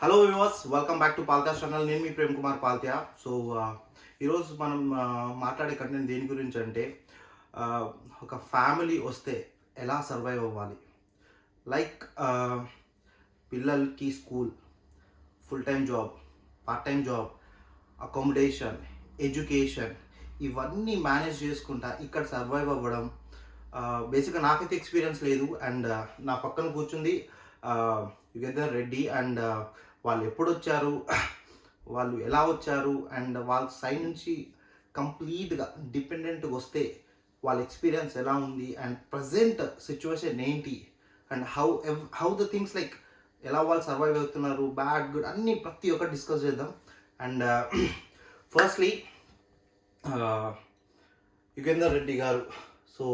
Hello viewers, welcome back to Palka channel. నేను మీ Prem Kumar Paltya. So ఈరోజు మనం మాట్లాడే కంటెంట్ దేని గురించి అంటే uh, ఒక ఫ్యామిలీ వస్తే ఎలా సర్వైవ్ అవ్వాలి. లైక్ పిల్లలకి school, full time job, part time job, accommodation, education ఇవన్నీ మేనేజ్ చేసుకుంటా ఇక్కడ సర్వైవ్ అవ్వడం. బేసిక్గా నాకైతే ఎక్స్పీరియన్స్ లేదు. అండ్ నా పక్కన కూర్చుంది యుగేందర్ రెడ్డి. అండ్ వాళ్ళు ఎప్పుడు వచ్చారు, వాళ్ళు ఎలా వచ్చారు, అండ్ వాళ్ళ సైడ్ నుంచి కంప్లీట్గా డిపెండెంట్గా వస్తే వాళ్ళ ఎక్స్పీరియన్స్ ఎలా ఉంది, అండ్ ప్రజెంట్ సిచ్యువేషన్ ఏంటి, and how the things like ఎలా వాళ్ళు సర్వైవ్ అవుతున్నారు, బ్యాడ్ గుడ్ అన్నీ ప్రతి ఒక్కటి డిస్కస్ చేద్దాం. అండ్ ఫస్ట్లీ యుగేందర్ రెడ్డి గారు. సో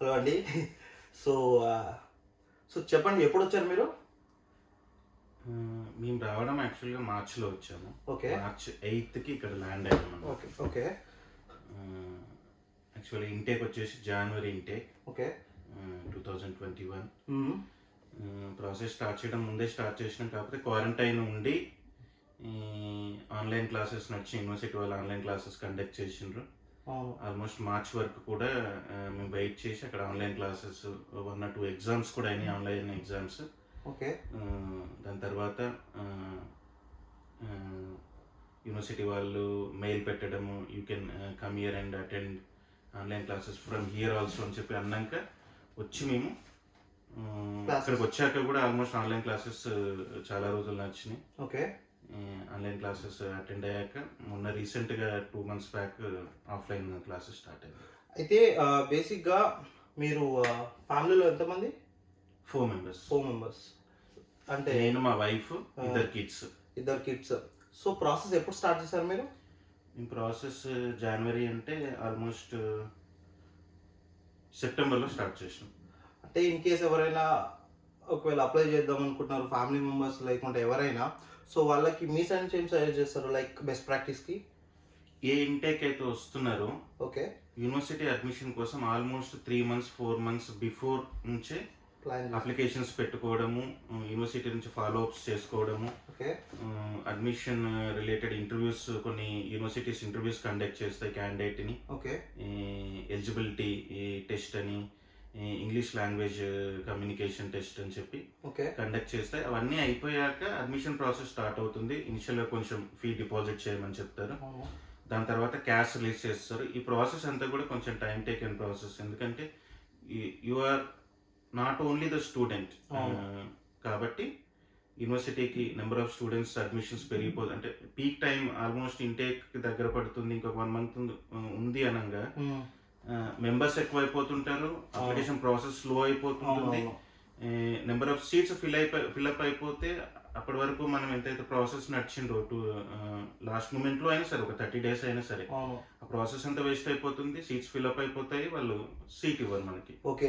హలో అండి. సో సో చెప్పండి, ఎప్పుడు వచ్చారు మీరు? మేము రావడం యాక్చువల్గా మార్చ్లో వచ్చాము. ఓకే. మార్చ్ 8th ఇక్కడ ల్యాండ్ అయ్యాము. ఓకే ఓకే యాక్చువల్లీ ఇంటేక్ వచ్చేసి జనవరి ఇంటేక్. ఓకే. 2021 ప్రాసెస్ స్టార్ట్ చేయడం ముందే స్టార్ట్ చేసినాం. కాకపోతే క్వారంటైన్ ఉండి ఆన్లైన్ క్లాసెస్ నడిచి యూనివర్సిటీ వాళ్ళు ఆన్లైన్ క్లాసెస్ కండక్ట్ చేసిండ్రు. ఆల్మోస్ట్ మార్చ్ వరకు కూడా మేము వెయిట్ చేసి అక్కడ ఆన్లైన్ క్లాసెస్ 1 or 2 ఎగ్జామ్స్ కూడా అయినాయి, ఆన్లైన్ ఎగ్జామ్స్. ఓకే. దాని తర్వాత యూనివర్సిటీ వాళ్ళు మెయిల్ పెట్టడము, you can come here and attend online classes from here also అని చెప్పి అన్నాక వచ్చి మేము అక్కడికి వచ్చాక కూడా ఆల్మోస్ట్ ఆన్లైన్ క్లాసెస్ చాలా రోజులు నచ్చినాయి. ఓకే. ఆన్లైన్ క్లాసెస్ అటెండ్ అయ్యాక మొన్న రీసెంట్గా 2 months back offline classes start అయ్యాయి. అయితే బేసిక్గా మీరు ఫ్యామిలీలో ఎంతమంది? 4 members. 4 members. అంటే నేను, మా wife, 2 kids. 2 kids. So process ఎప్పుడు స్టార్ట్ చేశారు మీరు? ఈ ప్రాసెస్ జనవరి అంటే ఆల్మోస్ట్ సెప్టెంబర్లో స్టార్ట్ చేసినాం. అంటే ఇన్ కేస్ ఎవరైనా ఒకవేళ అప్లై చేద్దాం అనుకుంటున్నారు, ఫ్యామిలీ మెంబర్స్ లేకుంటే ఎవరైనా, సో వాళ్ళకి మీ సైడ్ నుంచి ఏం సజెస్ట్ చేస్తారు లైక్ బెస్ట్ ప్రాక్టీస్కి? ఏ ఇంటేక్ అయితే వస్తున్నారో ఓకే, యూనివర్సిటీ అడ్మిషన్ కోసం ఆల్మోస్ట్ 3 months 4 months బిఫోర్ నుంచే అప్లికేషన్స్ పెట్టుకోవడము, యూనివర్సిటీ నుంచి ఫాలో అప్స్ చేసుకోవడము, అడ్మిషన్ రిలేటెడ్ ఇంటర్వ్యూస్, కొన్ని యూనివర్సిటీస్ ఇంటర్వ్యూస్ కండక్ట్ చేస్తాయి క్యాండిడేట్ని. ఓకే. ఎలిజిబిలిటీ టెస్ట్ అని, ఇంగ్లీష్ లాంగ్వేజ్ కమ్యూనికేషన్ టెస్ట్ అని చెప్పి కండక్ట్ చేస్తాయి. అవన్నీ అయిపోయాక అడ్మిషన్ ప్రాసెస్ స్టార్ట్ అవుతుంది. ఇనిషియల్గా కొంచెం ఫీ డిపాజిట్ చేయమని చెప్తారు. దాని తర్వాత క్యాష్ రిలీజ్ చేస్తారు. ఈ ప్రాసెస్ అంతా కూడా కొంచెం టైం టేకెన్ ప్రాసెస్. ఎందుకంటే you are not only the student కాబట్టి యూనివర్సిటీకి నెంబర్ ఆఫ్ స్టూడెంట్స్ అడ్మిషన్స్ పెరిగిపోతుంది. అంటే పీక్ టైం ఆల్మోస్ట్ ఇంటేక్ దగ్గర పడుతుంది, ఇంకొక 1 month ఉంది అనగా మెంబర్స్ ఎక్కువైపోతుంటారు, అప్లికేషన్ ప్రాసెస్ స్లో అయిపోతుంది, నెంబర్ ఆఫ్ సీట్స్ ఫిల్అప్ అయిపోతే అప్పటి వరకు మనం ఎంతైతే ప్రాసెస్ నడిచిండ్రో లాస్ట్ మూమెంట్లో అయినా సరే, ఒక 30 days అయినా సరే, ఆ ప్రాసెస్ అంతా వేస్ట్ అయిపోతుంది, సీట్స్ ఫిల్అప్ అయిపోతాయి, వాళ్ళు సీట్ ఇవ్వరు మనకి. ఓకే.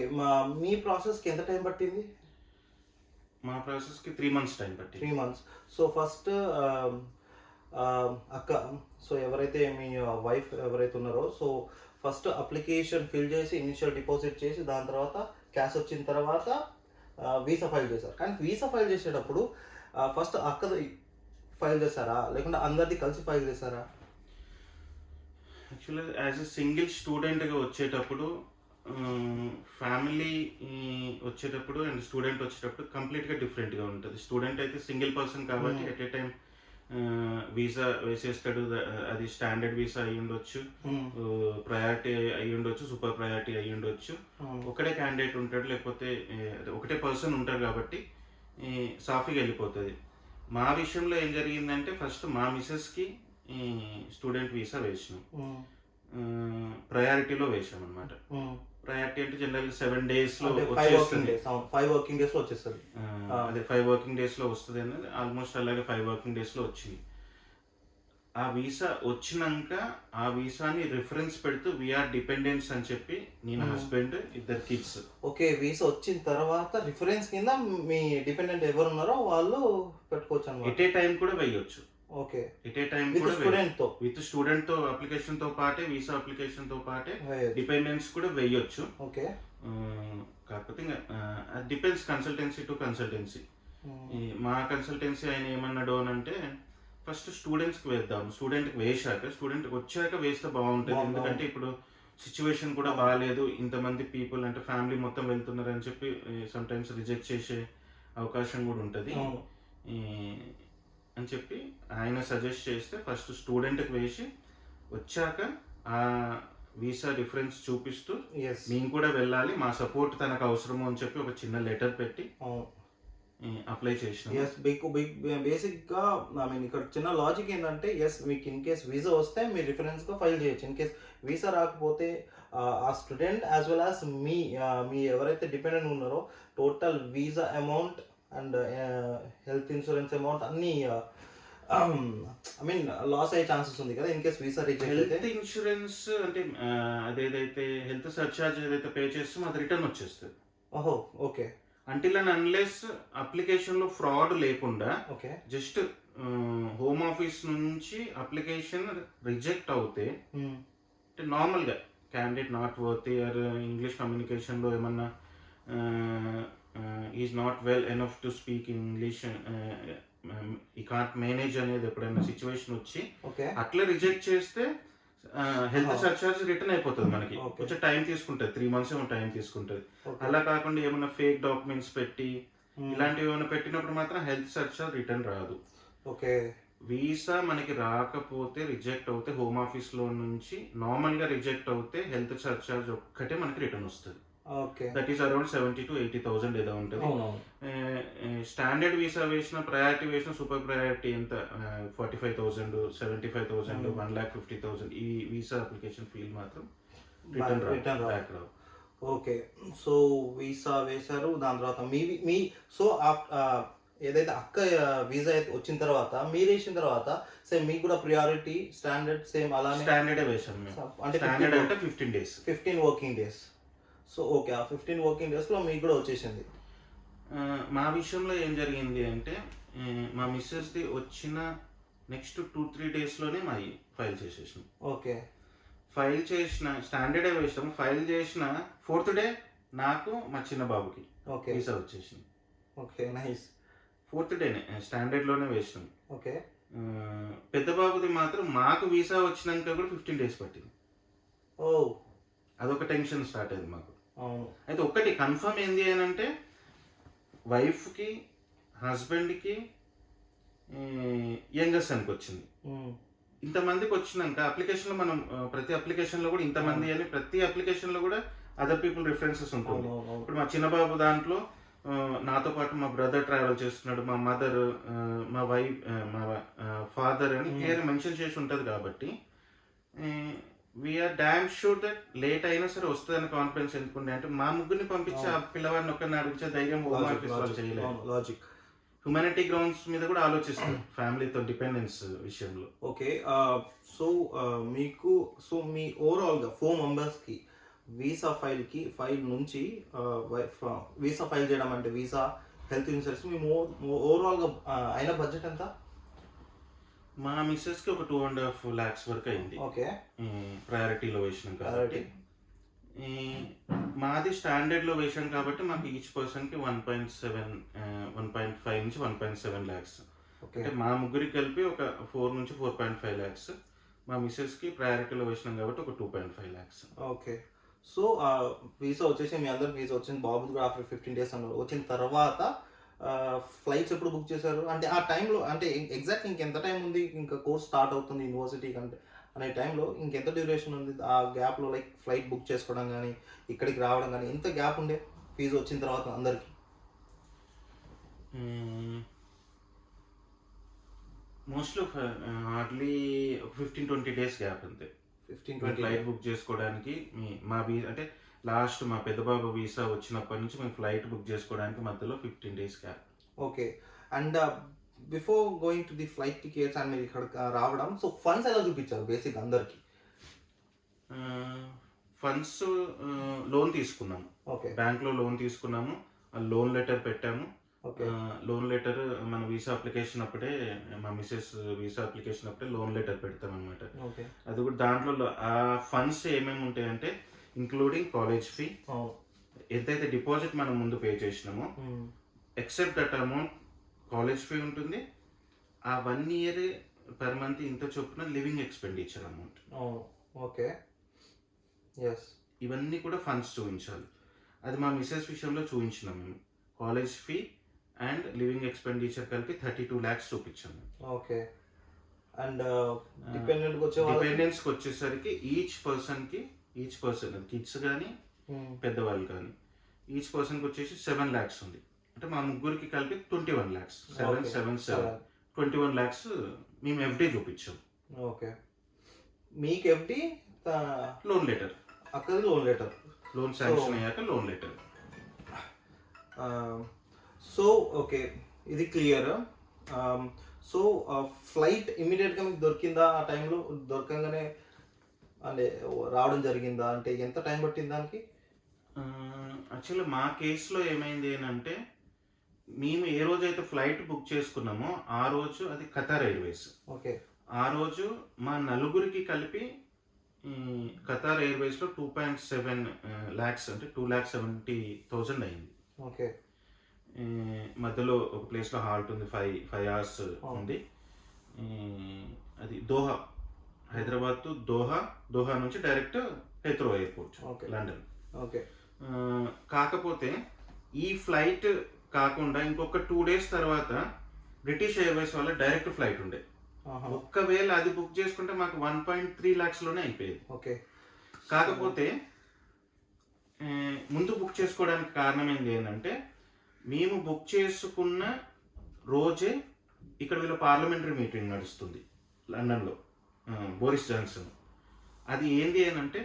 మీ ప్రాసెస్కి ఎంత టైం పట్టింది? మా ప్రాసెస్కి 3 months టైం పట్టింది. 3 months. సో ఫస్ట్ అక్క, సో ఎవరైతే మీ వైఫ్ ఎవరైతే ఉన్నారో, సో ఫస్ట్ అప్లికేషన్ ఫిల్ చేసి ఇనిషియల్ డిపాజిట్ చేసి దాని తర్వాత క్యాష్ వచ్చిన తర్వాత వీసా ఫైల్ చేశారు. కానీ వీసా ఫైల్ చేసేటప్పుడు ఫస్ట్ అక్కది ఫైల్ చేశారా, లేకుంటే అందరిది కలిసి ఫైల్ చేశారా? యాక్చువల్గా యాజ్ ఎ సింగిల్ స్టూడెంట్గా వచ్చేటప్పుడు, ఫ్యామిలీ వచ్చేటప్పుడు అండ్ స్టూడెంట్ వచ్చేటప్పుడు కంప్లీట్గా డిఫరెంట్గా ఉంటుంది. స్టూడెంట్ అయితే సింగిల్ పర్సన్ కాబట్టి ఎట్ ఏ టైం వీసా వేసేస్తాడు. అది స్టాండర్డ్ వీసా అయ్యి ఉండొచ్చు, ప్రయారిటీ అయ్యి ఉండొచ్చు, సూపర్ ప్రయారిటీ అయ్యి ఉండొచ్చు. ఒకటే క్యాండిడేట్ ఉంటాడు, లేకపోతే ఒకటే పర్సన్ ఉంటారు కాబట్టి సాఫీగా వెళ్ళిపోతుంది. మా విషయంలో ఏం జరిగిందంటే ఫస్ట్ మా మిసెస్కి స్టూడెంట్ వీసా వేసినాం, ప్రయారిటీలో వేసాం అనమాట. ప్రయారిటీ అంటే జనరల్ 7 days లో వచ్చేస్తుంది. 5 working days లో వచ్చేస్తుంది. అదే 5 working days లో వస్తుంది అనేది ఆల్మోస్ట్ అలాగే 5 working days లో వచ్చింది. ఆ వీసా వచ్చినాక ఆ వీసాని రిఫరెన్స్ పెడుతూ వీఆర్ డిపెండెంట్స్ అని చెప్పి నేను, హస్బెండ్, 2 kids. ఓకే. వీసా వచ్చిన తర్వాత రిఫరెన్స్ కింద మీ డిపెండెంట్ ఎవరు ఉన్నారో వాళ్ళు పెట్టుకోవచ్చు అన్నమాట. ఎట్ ఏ టైం కూడా వేయొచ్చు. Okay. At a time with student తో అప్లికేషన్ తో పాటే, వీసా అప్లికేషన్ తో పాటే డిపెండెంట్స్ కూడా వేయొచ్చు. ఓకే. కాకపోతే డిపెండ్స్ కన్సల్టెన్సీ టు కన్సల్టెన్సీ. మా కన్సల్టెన్సీ ఆయన ఏమన్నాడు అని అంటే ఫస్ట్ స్టూడెంట్స్కి వేద్దాం, స్టూడెంట్కి వేసాక స్టూడెంట్కి వచ్చాక వేస్తే బాగుంటుంది. ఎందుకంటే ఇప్పుడు సిచ్యువేషన్ కూడా బాగాలేదు, ఇంతమంది పీపుల్ అంటే ఫ్యామిలీ మొత్తం వెళ్తున్నారు అని చెప్పి సమ్ టైమ్స్ రిజెక్ట్ చేసే అవకాశం కూడా ఉంటుంది అని చెప్పి ఆయన సజెస్ట్ చేస్తే ఫస్ట్ స్టూడెంట్కి వేసి వచ్చాక ఆ వీసా డిఫరెన్స్ చూపిస్తూ మేము కూడా వెళ్ళాలి, మా సపోర్ట్ తనకు అవసరము అని చెప్పి ఒక చిన్న లెటర్ పెట్టి అప్లై చేసిన. ఎస్ బేసిక్గా ఐ మీన్ ఇక్కడ చిన్న లాజిక్ ఏంటంటే ఎస్ మీకు ఇన్ కేస్ వీసా వస్తే మీరు రిఫరెన్స్గా ఫైల్ చేయొచ్చు. ఇన్ కేస్ వీసా రాకపోతే ఆ స్టూడెంట్ యాజ్ వెల్ యాజ్ మీ ఎవరైతే డిపెండెంట్ ఉన్నారో total visa amount and health insurance amount అన్నీ ఐ మీన్ లాస్ అయ్యే ఛాన్సెస్ ఉంది కదా ఇన్ కేస్ వీసా రిజెక్ట్ అయితే. హెల్త్ ఇన్సూరెన్స్ అంటే అదేదైతే హెల్త్ సర్చార్జ్ ఏదైతే పే చేస్తామో అది రిటర్న్ వచ్చేస్తుంది. ఓహో ఓకే. అంటిల్ అండ్ అన్లెస్ అప్లికేషన్లో ఫ్రాడ్ లేకుండా ఓకే జస్ట్ హోమ్ ఆఫీస్ నుంచి అప్లికేషన్ రిజెక్ట్ అవుతే అంటే నార్మల్గా candidate not worth or English కమ్యూనికేషన్లో ఏమన్నా is not well enough to speak English, ఈ కాంట్ మేనేజ్ అనేది ఎప్పుడైనా సిచ్యువేషన్ వచ్చి అట్లా రిజెక్ట్ చేస్తే హెల్త్ సర్చార్జ్ రిటర్న్ అయిపోతుంది. మనకి కొంచెం టైం తీసుకుంటుంది, 3 months ఏమో టైం తీసుకుంటుంది. అలా కాకుండా ఏమన్నా ఫేక్ డాక్యుమెంట్స్ పెట్టి ఇలాంటివి ఏమైనా పెట్టినప్పుడు మాత్రం హెల్త్ సర్చార్జ్ రిటర్న్ రాదు. ఓకే. వీసా మనకి రాకపోతే రిజెక్ట్ అవుతే హోమ్ ఆఫీస్లో నుంచి నార్మల్గా రిజెక్ట్ అవుతే హెల్త్ సర్చార్జ్ ఒక్కటే మనకి రిటర్న్ వస్తుంది. దట్ ఈస్ అరౌండ్ 70,000 to 80,000 ఏదో ఉంటుంది. స్టాండర్డ్ వీసా వేసిన, ప్రయారిటీ వేసిన, సూపర్ ప్రయారిటీ ఎంత 45,000, 75,000, 1,50,000 ఈ వీసా అప్లికేషన్ ఫీల్ మాత్రం రిటర్న్ బ్యాక్ రావు. ఓకే. సో వీసా వేశారు, దాని తర్వాత మీ సో ఏదైతే అక్క వీసా వచ్చిన తర్వాత మీరు వేసిన తర్వాత సేమ్ మీకు కూడా ప్రియారిటీ స్టాండర్డ్ సేమ్ అలానే స్టాండర్డే వేసాం మేము. అంటే స్టాండర్డ్ అంటే 15 days, 15 working days. So okay, ఆ 15 working daysలో మీకు కూడా వచ్చేసింది. మా విషయంలో ఏం జరిగింది అంటే మా మిస్సెస్ది వచ్చిన నెక్స్ట్ 2-3 daysలోనే మా ఫైల్ చేసేసాం. ఓకే. ఫైల్ చేసిన స్టాండర్డే వేసాము. ఫైల్ చేసిన 4th day నాకు మా చిన్న బాబుకి వీసా వచ్చేసింది. Okay, nice. 4th dayనే స్టాండర్డ్లోనే వేసాం. ఓకే. పెద్ద బాబుది మాత్రం మాకు వీసా వచ్చినాక కూడా 15 days పట్టింది. ఓ, అదొక టెన్షన్ స్టార్ట్ అయింది మాకు. అయితే ఒక్కటి కన్ఫర్మ్ ఏంది అని అంటే వైఫ్కి, హస్బెండ్కి, యంగెస్ట్ సన్కి వచ్చింది. ఇంతమందికి వచ్చినాక అప్లికేషన్లో మనం ప్రతి అప్లికేషన్లో కూడా ఇంతమంది అని ప్రతి అప్లికేషన్లో కూడా అదర్ పీపుల్ రిఫరెన్సెస్ ఉంటుంది. ఇప్పుడు మా చిన్నబాబు దాంట్లో నాతో పాటు మా బ్రదర్ ట్రావెల్ చేస్తున్నాడు, మా మదర్, మా వైఫ్, మా ఫాదర్ అని క్లియర్ మెన్షన్ చేసి ఉంటుంది. కాబట్టి we are damn sure that late అయినా సరే వస్తుందని కాన్ఫిడెన్స్ ఎందుకుండే అంటే మా ముగ్గురిని పంపించి ఆ పిల్లవాడిని ఒక్కరిని అడిగించే ధైర్యం హోమ్ ఆఫీస్ వాళ్ళు చేయలేదు. లాజిక్. హ్యుమానిటీ గ్రౌండ్స్ మీద కూడా ఆలోచిస్తారు ఫ్యామిలీతో డిపెండెన్స్ విషయంలో. ఓకే. సో మీకు మీ ఓవరాల్గా 4 members వీసా ఫైల్ నుంచి వీసా ఫైల్ చేయడం అంటే వీసా, హెల్త్ ఇన్సూరెన్స్, మీ ఓవరాల్గా అయిన బడ్జెట్ ఎంత? మా మిస్సెస్కి ఒక 2.5 lakhs వరకు అయింది. ఓకే. ప్రయారిటీలో వేసినాం కాబట్టి. మాది స్టాండర్డ్లో వేసాం కాబట్టి మాకు ఈచ్ పర్సన్కి 1.5 నుంచి 1.7 lakhs. అంటే మా ముగ్గురికి కలిపి ఒక 4 నుంచి 4.5 lakhs. మా మిస్సెస్కి ప్రయారిటీలో వేసినాం కాబట్టి ఒక 2.5 lakhs. ఓకే. సో వీసా వచ్చేసి మీ అందరికి వీసా వచ్చింది, బాబుది కూడా ఆఫ్టర్ 15 days అన్నారు. వచ్చిన తర్వాత ఫ్లైట్స్ ఎప్పుడు బుక్ చేశారు? అంటే ఆ టైంలో అంటే ఎగ్జాక్ట్ ఇంకెంత టైం ఉంది, ఇంకా కోర్స్ స్టార్ట్ అవుతుంది యూనివర్సిటీ కంటే అనే టైంలో ఇంకెంత డ్యూరేషన్ ఉంది? ఆ గ్యాప్లో లైక్ ఫ్లైట్ బుక్ చేసుకోవడం కానీ ఇక్కడికి రావడం కానీ ఎంత గ్యాప్ ఉండే ఫీజు వచ్చిన తర్వాత అందరికి? మోస్ట్లీ హార్డ్లీ 15-20 days గ్యాప్ అంతే. 15-20 ఫ్లైట్ బుక్ చేసుకోవడానికి మా అంటే లాస్ట్ మా పెద్ద బాబు వీసా వచ్చినప్పటి నుంచి మేము ఫ్లైట్ బుక్ చేసుకోవడానికి మధ్యలో 15 days gap. Okay. And before going to the flight tickets and మీరు ఇక్కడ రావడం, సో ఫండ్స్ ఎలా చూపించారు బేసిక్ అందరికి? ఫండ్స్ లోన్ తీసుకున్నాము. ఓకే. బ్యాంక్లో లోన్ తీసుకున్నాము, లోన్ లెటర్ పెట్టాము. ఓకే. లోన్ లెటర్ మన వీసా అప్లికేషన్ అప్పుడే, మా మిసెస్ వీసా అప్లికేషన్ అప్పుడే లోన్ లెటర్ పెడతాం అనమాట. ఓకే. అది కూడా దాంట్లో ఆ ఫండ్స్ ఏమేమి ఉంటాయంటే ఇంక్లూడింగ్ కాలేజ్ ఫీ, ఎంతైతే డిపాజిట్ మనం ముందు పే చేసినామో except that amount college fee ఉంటుంది, ఆ 1 ఇయర్ పర్ మంత్ ఇంత చొప్పున living expenditure amount. Okay. Yes. ఇవన్నీ కూడా ఫండ్స్ చూపించాలి. అది మా మిస్సెస్ విషయంలో చూపించినాం మేము. College fee and living expenditure కలిపి 32 lakhs చూపించాము. ఓకే. అండ్ డిపెండెంట్స్కి వచ్చేసరికి ఈచ్ పర్సన్ కిడ్స్ కానీ పెద్దవాళ్ళు కానీ ఈచ్ పర్సన్కి వచ్చేసి 7 lakhs ఉంది. అంటే మా ముగ్గురికి కలిపి 21 lakhs. 21 lakhs మేము ఎఫ్డి చూపించాం. ఓకే. మీకు ఎఫ్డి లోన్ లెటర్, అక్కడి లోన్ శాంక్షన్ అయ్యాక లోన్ లెటర్. సో ఓకే, ఇది క్లియర్. సో ఫ్లైట్ ఇమ్మీడియట్గా మీకు దొరికిందా? ఆ టైంలో దొరకంగానే అంటే రావడం జరిగిందా? అంటే ఎంత టైం పట్టింది దానికి? యాక్చువల్లీ మా కేసులో ఏమైంది అంటే, మేము ఏ రోజైతే ఫ్లైట్ బుక్ చేసుకున్నామో ఆ రోజు అది ఖతార్ ఎయిర్వేస్. ఓకే. ఆ రోజు మా నలుగురికి కలిపి ఖతార్ ఎయిర్వేస్లో 2.7 lakhs అంటే 2,70,000 అయింది. ఓకే. మధ్యలో ఒక ప్లేస్లో హాల్ట్ ఉంది, 5 hours ఉంది. అది దోహా, హైదరాబాద్ టు దోహా నుంచి డైరెక్ట్ హెత్రో ఎయిర్పోర్ట్, లండన్. ఓకే. కాకపోతే ఈ ఫ్లైట్ కాకుండా ఇంకొక 2 days తర్వాత బ్రిటిష్ ఎయిర్వేస్ వల్ల డైరెక్ట్ ఫ్లైట్ ఉండే. ఒక్కవేళ అది బుక్ చేసుకుంటే మాకు 1.3 lakhs అయిపోయేది. ఓకే. కాకపోతే ముందు బుక్ చేసుకోవడానికి కారణం ఏంటి ఏంటంటే, మేము బుక్ చేసుకున్న రోజే ఇక్కడ వీళ్ళ పార్లమెంటరీ మీటింగ్ నడుస్తుంది లండన్లో, బోరిస్ జాన్సన్. అది ఏంటి అని అంటే,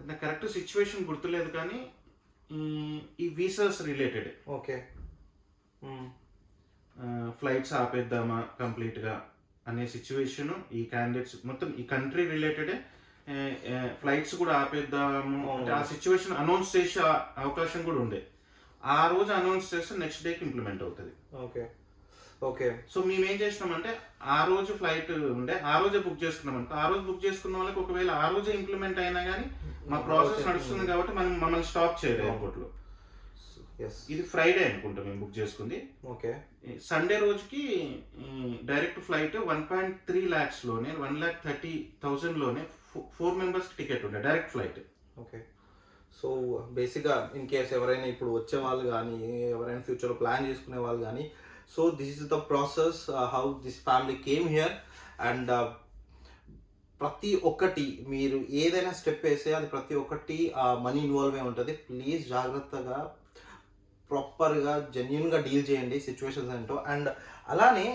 నాకు కరెక్ట్ సిచ్యువేషన్ గుర్తులేదు కానీ ఈ వీసాస్ రిలేటెడ్. ఓకే. ఫ్లైట్స్ ఆపేద్దామా కంప్లీట్గా అనే సిచ్యువేషన్, ఈ క్యాండిడేట్స్ మొత్తం ఈ కంట్రీ రిలేటెడే, ఫ్లైట్స్ కూడా ఆపేద్దాము అంటే ఆ సిచ్యువేషన్ అనౌన్స్ చేసే అవకాశం కూడా ఉండే. ఆ రోజు అనౌన్స్ చేస్తే నెక్స్ట్ డేకి ఇంప్లిమెంట్ అవుతుంది. ఓకే. ఓకే. సో మేము ఏం చేసినామంటే, ఆ రోజు ఫ్లైట్ ఉండే, ఆ రోజే బుక్ చేసుకున్నాం అనుకో. ఆ రోజు బుక్ చేసుకున్న వాళ్ళకి ఒకవేళ ఆ రోజే ఇంప్లిమెంట్ అయినా కానీ మా ప్రాసెస్ నడుస్తుంది కాబట్టి మమ్మల్ని స్టాప్ చేయలేదు ఎయిర్పోర్ట్లో. ఇది ఫ్రైడే అనుకుంటా మేము బుక్ చేసుకుంది. ఓకే. సండే రోజుకి direct flight 1.3 lakhs 1,30,000 4 members ticket ఉండే డైరెక్ట్ ఫ్లైట్. ఓకే. సో బేసిక్గా ఇన్ కేస్ ఎవరైనా ఇప్పుడు వచ్చే వాళ్ళు కానీ, ఎవరైనా ఫ్యూచర్లో ప్లాన్ చేసుకునే వాళ్ళు కానీ, so this is the process how this family came here. And ప్రతి ఒక్కటి మీరు ఏదైనా స్టెప్ వేస్తే అది ప్రతి ఒక్కటి మనీ ఇన్వాల్వ్ అయి ఉంటుంది. ప్లీజ్ జాగ్రత్తగా ప్రాపర్గా జెన్యున్గా డీల్ చేయండి సిచ్యువేషన్స్ ఏంటో. అండ్ అలానే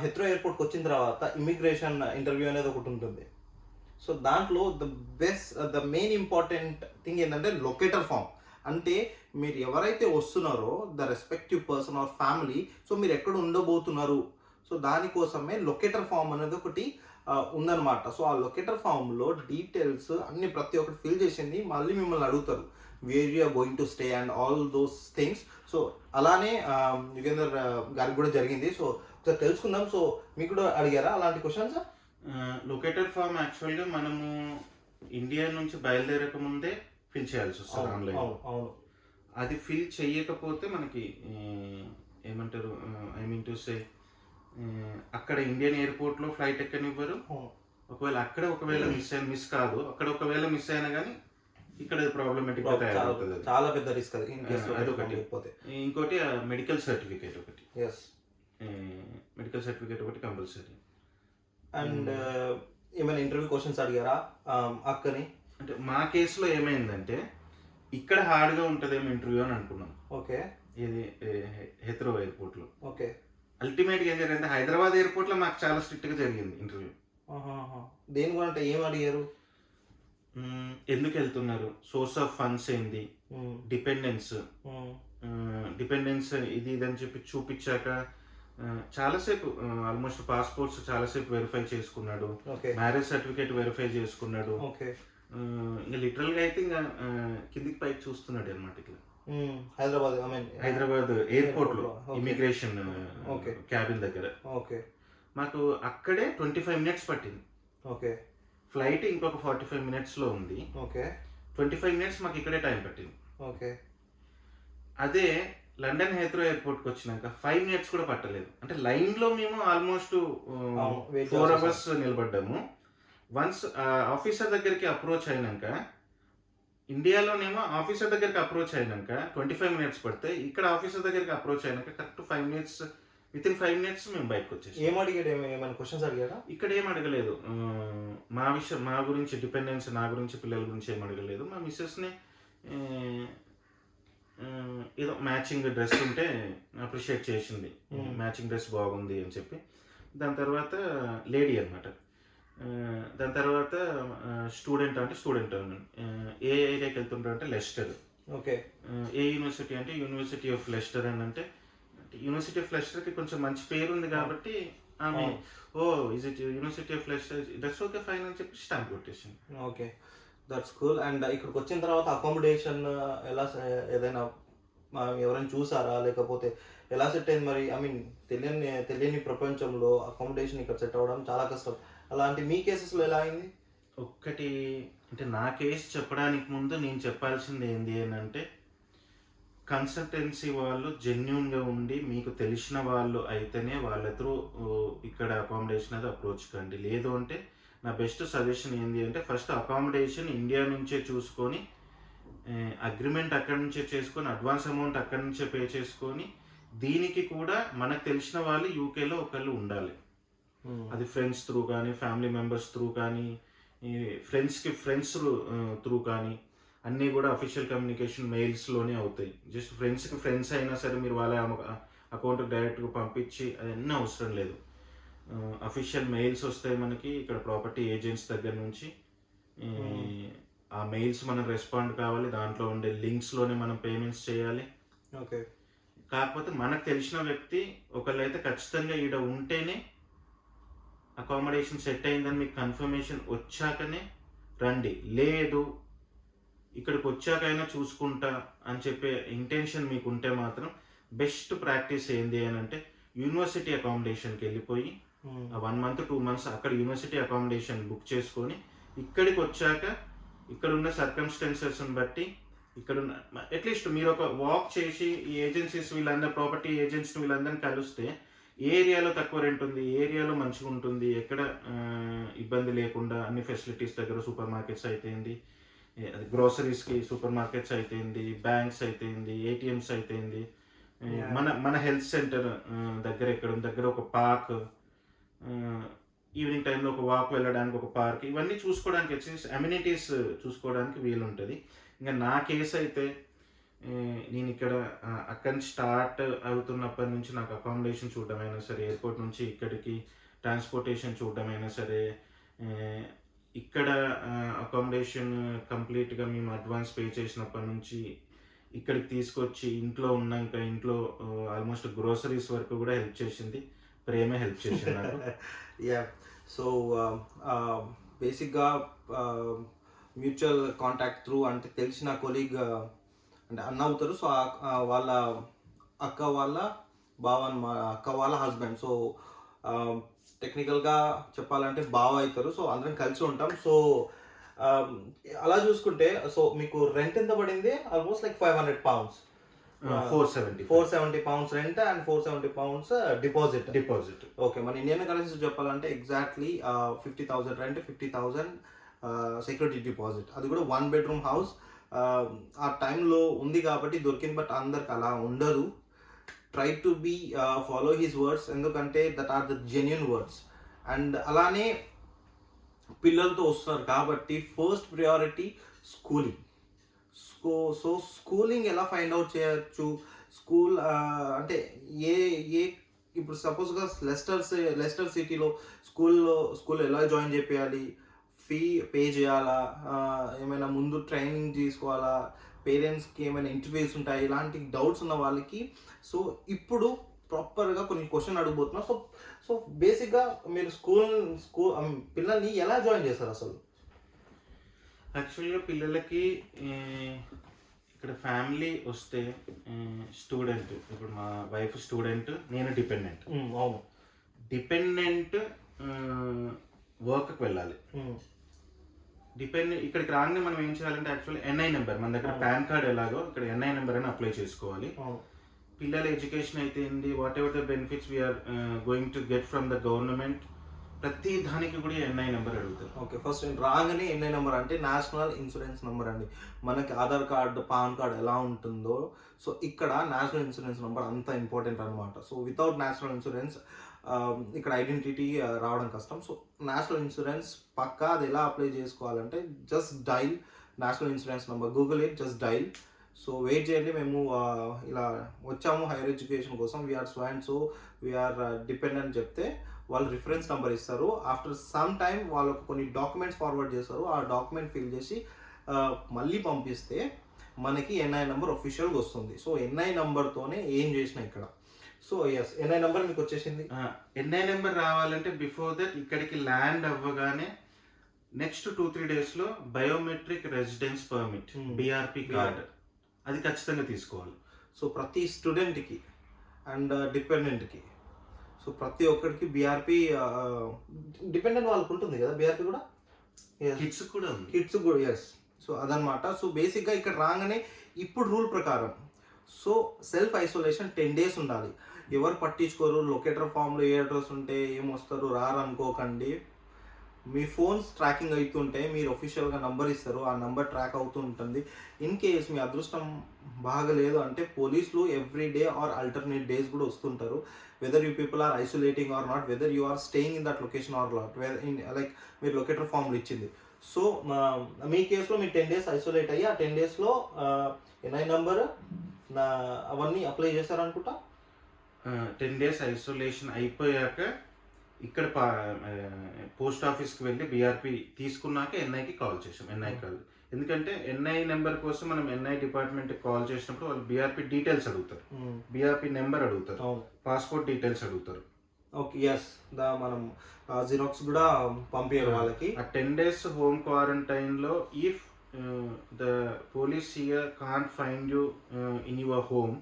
హెత్రో ఎయిర్పోర్ట్కి వచ్చిన తర్వాత ఇమిగ్రేషన్ ఇంటర్వ్యూ అనేది ఒకటి ఉంటుంది. సో దాంట్లో ద మెయిన్ ఇంపార్టెంట్ థింగ్ ఏంటంటే లొకేటర్ ఫామ్. అంటే మీరు ఎవరైతే వస్తున్నారో the respective person are family, so మీరు ఎక్కడ ఉండబోతున్నారు, సో దానికోసమే లొకేటర్ ఫామ్ అనేది ఒకటి ఉందన్నమాట. సో ఆ లొకేటర్ ఫామ్లో డీటెయిల్స్ అన్ని ప్రతి ఒక్కటి ఫిల్ చేసింది మళ్ళీ మిమ్మల్ని అడుగుతారు, where you are going to stay and all those things. So అలానే యుగేందర్ గారికి కూడా జరిగింది. సో ఒకసారి తెలుసుకుందాం. సో మీకు కూడా అడిగారా అలాంటి క్వశ్చన్స్? లొకేటర్ ఫామ్ యాక్చువల్గా మనము ఇండియా నుంచి బయలుదేరక ముందే ఫిల్ చేయాల్సి వస్తుంది ఆన్లైన్. అవును. అది ఫిల్ చేయకపోతే మనకి ఏమంటారు, ఐ మీన్ టు సే అక్కడ ఇండియన్ ఎయిర్పోర్ట్లో ఫ్లైట్ ఎక్కనివ్వరు. ఒకవేళ మిస్ కాదు, అక్కడ ఒకవేళ మిస్ అయినా కానీ ఇక్కడ ప్రాబ్లమేటిక్ తయారవుతుంది. చాలా పెద్ద రిస్క్ అది. ఇంకోటి మెడికల్ సర్టిఫికేట్ ఒకటి. ఎస్, మెడికల్ సర్టిఫికేట్ ఒకటి కంపల్సరీ. అండ్ ఏమైనా ఇంటర్వ్యూ క్వశ్చన్స్ అడిగారా అక్కని? అంటే మా కేసులో ఏమైందంటే, ఇక్కడ హార్డ్గా ఉంటుందేమో ఇంటర్వ్యూ అని అనుకున్నాం. ఓకే. ఇది హెత్రో ఎయిర్పోర్ట్లో. ఓకే. అల్టిమేట్గా ఏం జరిగింది, హైదరాబాద్ ఎయిర్పోర్ట్లో మాకు చాలా స్ట్రిక్ట్గా జరిగింది ఇంటర్వ్యూ. దేని కూడా అంటే ఏం అడిగారు? ఎందుకు వెళ్తున్నారు, సోర్స్ ఆఫ్ ఫండ్స్ ఏంది, డిపెండెన్స్ ఇది అని చెప్పి చూపించాక చాలాసేపు ఆల్మోస్ట్ పాస్పోర్ట్స్ చాలాసేపు వెరిఫై చేసుకున్నాడు, మ్యారేజ్ సర్టిఫికేట్ వెరిఫై చేసుకున్నాడు. ఇంకా లిటరల్గా అయితే ఇంకా కిందికి పైకి చూస్తున్నాడు అనమాట. ఇట్లా హైదరాబాద్ ఎయిర్పోర్ట్లో ఇమిగ్రేషన్ క్యాబిన్ దగ్గర మాకు అక్కడే 25 minutes పట్టింది. ఓకే. ఫ్లైట్ ఇంకొక 45 minutesలో ఉంది. ఓకే. 25 minutes మాకు ఇక్కడే టైం పట్టింది. ఓకే. అదే లండన్ హీత్రో ఎయిర్పోర్ట్కి వచ్చినాక 5 మినిట్స్ కూడా పట్టలేదు. అంటే లైన్లో మేము ఆల్మోస్ట్ wait 4 చేసేసాం. అవర్స్ నిలబడ్డాము. వన్స్ ఆఫీసర్ దగ్గరికి అప్రోచ్ అయినాక, ఇండియాలోనేమో ఆఫీసర్ దగ్గరికి అప్రోచ్ అయినాక 25 మినిట్స్ పడితే, ఇక్కడ ఆఫీసర్ దగ్గరికి అప్రోచ్ అయినాక కరెక్ట్ 5 మినిట్స్, వితిన్ 5 మినిట్స్ మేము బయటకు వచ్చేసాం. ఏం అడిగాడు, ఏమైనా క్వశ్చన్స్ అడిగాడా? ఇక్కడ ఏం అడగలేదు. మా గురించి డిపెండెన్స్, నా గురించి, పిల్లల గురించి ఏం అడగలేదు. మా మిస్సెస్ని ఏదో మ్యాచింగ్ డ్రెస్ ఉంటే అప్రిషియేట్ చేసింది. మ్యాచింగ్ డ్రెస్ బాగుంది అని చెప్పి. దాని తర్వాత లేడీ అనమాట. దాని తర్వాత స్టూడెంట్ అంటే స్టూడెంట్. ఏ ఏరియాకి వెళ్తుంటారు అంటే లెస్టర్. ఓకే. ఏ యూనివర్సిటీ అంటే యూనివర్సిటీ ఆఫ్ లెస్టర్ అని. అంటే యూనివర్సిటీ ఆఫ్ లెస్టర్కి కొంచెం మంచి పేరు ఉంది కాబట్టి ఆమె is it university of Lester, that's okay fine అని చెప్పి స్టాంప్ కొట్టేసింది. Okay, that's cool. అండ్ ఇక్కడికి వచ్చిన తర్వాత అకామిడేషన్ ఎలా, ఏదైనా ఎవరైనా చూసారా, లేకపోతే ఎలా సెట్ అయింది? మరి ఐ మీన్ తెలియని ప్రపంచంలో అకామిడేషన్ ఇక్కడ సెట్ అవ్వడం చాలా కష్టం. అలాంటి మీ కేసెస్లో ఎలా అయింది? ఒక్కటి అంటే నా కేసు చెప్పడానికి ముందు నేను చెప్పాల్సింది ఏంటి అని అంటే, కన్సల్టెన్సీ వాళ్ళు జెన్యున్గా ఉండి మీకు తెలిసిన వాళ్ళు అయితేనే వాళ్ళ త్రూ ఇక్కడ అకామిడేషన్ అది అప్రోచ్ కండి. లేదు అంటే నా బెస్ట్ సజెషన్ ఏంటి అంటే, ఫస్ట్ అకామిడేషన్ ఇండియా నుంచే చూసుకొని, అగ్రిమెంట్ అక్కడి నుంచే చేసుకొని, అడ్వాన్స్ అమౌంట్ అక్కడి నుంచే పే చేసుకొని, దీనికి కూడా మనకు తెలిసిన వాళ్ళు యూకేలో ఒకళ్ళు ఉండాలి. అది ఫ్రెండ్స్ త్రూ కానీ, ఫ్యామిలీ మెంబర్స్ త్రూ కానీ, ఫ్రెండ్స్ త్రూ కానీ, అన్నీ కూడా అఫీషియల్ కమ్యూనికేషన్ మెయిల్స్లోనే అవుతాయి. జస్ట్ ఫ్రెండ్స్కి ఫ్రెండ్స్ అయినా సరే మీరు వాళ్ళ అకౌంట్కి డైరెక్ట్గా పంపించి అదన్నీ అవసరం లేదు. అఫీషియల్ మెయిల్స్ వస్తాయి మనకి ఇక్కడ ప్రాపర్టీ ఏజెంట్స్ దగ్గర నుంచి. ఆ మెయిల్స్ మనం రెస్పాండ్ కావాలి, దాంట్లో ఉండే లింక్స్లోనే మనం పేమెంట్స్ చేయాలి. ఓకే. కాకపోతే మనకు తెలిసిన వ్యక్తి ఒకళ్ళైతే ఖచ్చితంగా ఈడ ఉంటేనే అకామిడేషన్ సెట్ అయిందని మీకు కన్ఫర్మేషన్ వచ్చాకనే రండి. లేదు ఇక్కడికి వచ్చాకైనా చూసుకుంటా అని చెప్పే ఇంటెన్షన్ మీకు ఉంటే మాత్రం బెస్ట్ ప్రాక్టీస్ ఏంది అని అంటే, యూనివర్సిటీ అకామిడేషన్కి వెళ్ళిపోయి 1 month 2 months అక్కడ యూనివర్సిటీ అకామిడేషన్ బుక్ చేసుకొని, ఇక్కడికి వచ్చాక ఇక్కడ ఉన్న సర్కమ్స్టెన్సెస్ని బట్టి ఇక్కడ ఉన్న అట్లీస్ట్ మీరు ఒక వాక్ చేసి ఈ ఏజెన్సీస్ వీళ్ళందరూ, ప్రాపర్టీ ఏజెంట్స్ని వీళ్ళందరినీ కలిస్తే ఏ ఏరియాలో తక్కువ రెంట్ ఉంది, ఏ ఏరియాలో మంచిగా ఉంటుంది, ఎక్కడ ఇబ్బంది లేకుండా అన్ని ఫెసిలిటీస్ దగ్గర, సూపర్ మార్కెట్స్ అయితేంది, గ్రోసరీస్కి సూపర్ మార్కెట్స్ అయితేంది, బ్యాంక్స్ అయితేంది, ఏటీఎంస్ అయితేంది, మన హెల్త్ సెంటర్ దగ్గర ఎక్కడ ఉంది, దగ్గర ఒక పార్క్, ఈవినింగ్ టైంలో ఒక వాక్ వెళ్ళడానికి ఒక పార్క్, ఇవన్నీ చూసుకోవడానికి అమ్యూనిటీస్ చూసుకోవడానికి వీలుంటుంది. ఇంకా నా కేసు అయితే నేను ఇక్కడ అక్కడి నుంచి స్టార్ట్ అవుతున్నప్పటి నుంచి నాకు అకామిడేషన్ చూడడమైనా సరే, ఎయిర్పోర్ట్ నుంచి ఇక్కడికి ట్రాన్స్పోర్టేషన్ చూడడమైనా సరే, ఇక్కడ అకామిడేషన్ కంప్లీట్గా మేము అడ్వాన్స్ పే చేసినప్పటి నుంచి ఇక్కడికి తీసుకొచ్చి ఇంట్లో ఉన్నాక ఇంట్లో ఆల్మోస్ట్ గ్రోసరీస్ వరకు కూడా హెల్ప్ చేసింది. ప్రేమే హెల్ప్ చేసింది నాకు. యా. సో బేసిక్గా మ్యూచువల్ కాంటాక్ట్ త్రూ, అంటే తెలిసిన కొలీగ్ అంటే అన్న అవుతారు. సో వాళ్ళ అక్క వాళ్ళ బావ అక్క వాళ్ళ హస్బెండ్. సో టెక్నికల్గా చెప్పాలంటే బావ అవుతారు. సో అందరం కలిసి ఉంటాం. సో అలా చూసుకుంటే, సో మీకు రెంట్ ఎంత పడింది? Almost like £500. 470 pounds rent and 470 pounds deposit. Okay, మన ఇండియన్ కరెన్సీ చెప్పాలంటే ఎగ్జాక్ట్లీ 50,000 రెంట్, 50,000 సెక్యూరిటీ డిపాజిట్. అది కూడా 1 bedroom హౌస్. ఆ టైంలో ఉంది కాబట్టి దొరికింది. బట్ అందరికి అలా ఉండదు. Try to be follow his words, ఎందుకంటే that are the genuine words. And అలానే పిల్లలతో వస్తున్నారు కాబట్టి first priority schooling. So schooling ఎలా ఫైండ్ అవుట్ చేయొచ్చు? స్కూల్ అంటే ఏ ఇప్పుడు సపోజ్గా లెస్టర్ సిటీలో స్కూల్ ఎలా జాయిన్ చేయాలి, ఫీ పే చేయాలా, ఏమైనా ముందు ట్రైనింగ్ తీసుకోవాలా, పేరెంట్స్కి ఏమైనా ఇంటర్వ్యూస్ ఉంటాయి, ఇలాంటి డౌట్స్ ఉన్న వాళ్ళకి సో ఇప్పుడు ప్రాపర్గా కొన్ని క్వశ్చన్ అడగబోతున్నాం. సో బేసిక్గా మీరు స్కూల్ పిల్లల్ని ఎలా జాయిన్ చేస్తారు అసలు? యాక్చువల్గా పిల్లలకి ఇక్కడ ఫ్యామిలీ వస్తే స్టూడెంట్, ఇప్పుడు మా వైఫ్ స్టూడెంట్, నేను డిపెండెంట్. అవును, డిపెండెంట్ వర్క్కి వెళ్ళాలి. ఇక్కడికి రాగానే మనం ఏం చేయాలంటే యాక్చువల్లీ ఎన్ఐ నెంబర్, మన దగ్గర పాన్ కార్డ్ ఎలాగో ఇక్కడ ఎన్ఐ నెంబర్ అని అప్లై చేసుకోవాలి. పిల్లల ఎడ్యుకేషన్ అయితే ఏంది, whatever the benefits we are going to get from the government, ప్రతి దానికి కూడా ఎన్ఐ నెంబర్ అడుగుతారు. ఓకే, ఫస్ట్ రాగానే ఎన్ఐ నెంబర్ అంటే నేషనల్ ఇన్సూరెన్స్ నెంబర్ అండి. మనకి ఆధార్ కార్డు, పాన్ కార్డు ఎలా ఉంటుందో, సో ఇక్కడ నేషనల్ ఇన్సూరెన్స్ నెంబర్ అంత ఇంపార్టెంట్ అనమాట. సో వితౌట్ నేషనల్ ఇన్సూరెన్స్ ఇక్కడ ఐడెంటిటీ రావడం కష్టం. సో నేషనల్ ఇన్సూరెన్స్ పక్కా అది ఎలా అప్లై చేసుకోవాలంటే just dial national insurance number, Google it, just dial. So wait చేయండి, మేము ఇలా వచ్చాము హైయర్ ఎడ్యుకేషన్ కోసం, we are so and so, we are dependent చెప్తే వాళ్ళు రిఫరెన్స్ నెంబర్ ఇస్తారు. ఆఫ్టర్ సమ్ టైమ్ వాళ్ళకు కొన్ని డాక్యుమెంట్స్ ఫార్వర్డ్ చేస్తారు. ఆ డాక్యుమెంట్ ఫిల్ చేసి మళ్ళీ పంపిస్తే మనకి ఎన్ఐ నెంబర్ ఒఫిషియల్గా వస్తుంది. సో ఎన్ఐ నెంబర్తోనే ఏం చేసిన ఇక్కడ. సో ఎస్, ఎన్ఐ నెంబర్ మీకు వచ్చేసింది. ఎన్ఐ నెంబర్ రావాలంటే బిఫోర్ దట్ ఇక్కడికి ల్యాండ్ అవ్వగానే నెక్స్ట్ 2-3 డేస్లో బయోమెట్రిక్ రెసిడెన్స్ పర్మిట్, బిఆర్పి కార్డ్, అది ఖచ్చితంగా తీసుకోవాలి. సో ప్రతి స్టూడెంట్కి అండ్ డిపెండెంట్కి, సో ప్రతి ఒక్కరికి బీఆర్పీ, డిపెండెంట్ వాళ్ళకు ఉంటుంది కదా బీఆర్పీ కూడా, కిడ్స్ కూడా ఉంది, కిడ్స్ కూడా, ఎస్. సో అదనమాట. సో బేసిక్గా ఇక్కడ రాగానే ఇప్పుడు రూల్ ప్రకారం సో సెల్ఫ్ ఐసోలేషన్ 10 days ఉండాలి. ఎవరు పట్టించుకోరు, లొకేటర్ ఫామ్లో ఏ అడ్రస్ ఉంటే ఏమొస్తారు రారు అనుకోకండి. మీ ఫోన్స్ ట్రాకింగ్ అవుతుంటే మీరు ఒఫిషియల్గా నంబర్ ఇస్తారు, ఆ నంబర్ ట్రాక్ అవుతూ ఉంటుంది. ఇన్ కేస్ మీ అదృష్టం బాగలేదు అంటే పోలీసులు every day or alternate days కూడా వస్తుంటారు. Whether you people are isolating or not, whether you are staying in that location or not, like మీరు లొకేటర్ ఫామ్లో ఇచ్చింది. సో మీ కేసులో మీరు 10 days ఐసోలేట్ అయ్యి ఆ 10 daysలో ఎన్ఐ నంబర్ అవన్నీ అప్లై చేస్తారనుకుంటా. 10 days ఐసోలేషన్ అయిపోయాక ఇక్కడ పోస్ట్ ఆఫీస్కి వెళ్ళి బీఆర్పి తీసుకున్నాక ఎన్ఐకి కాల్ చేసాం. ఎన్ఐ కాల్, ఎందుకంటే ఎన్ఐ నెంబర్ కోసం మనం ఎన్ఐ డిపార్ట్మెంట్కి కాల్ చేసినప్పుడు వాళ్ళు బీఆర్పి డీటెయిల్స్ అడుగుతారు, బీఆర్పి నెంబర్ అడుగుతారు, పాస్పోర్ట్ డీటెయిల్స్ అడుగుతారు. ఓకే, ఎస్, మనం జిరాక్స్ కూడా పంపించారు వాళ్ళకి. ఆ 10 days హోమ్ క్వారంటైన్లో if the police here can't find you in your home,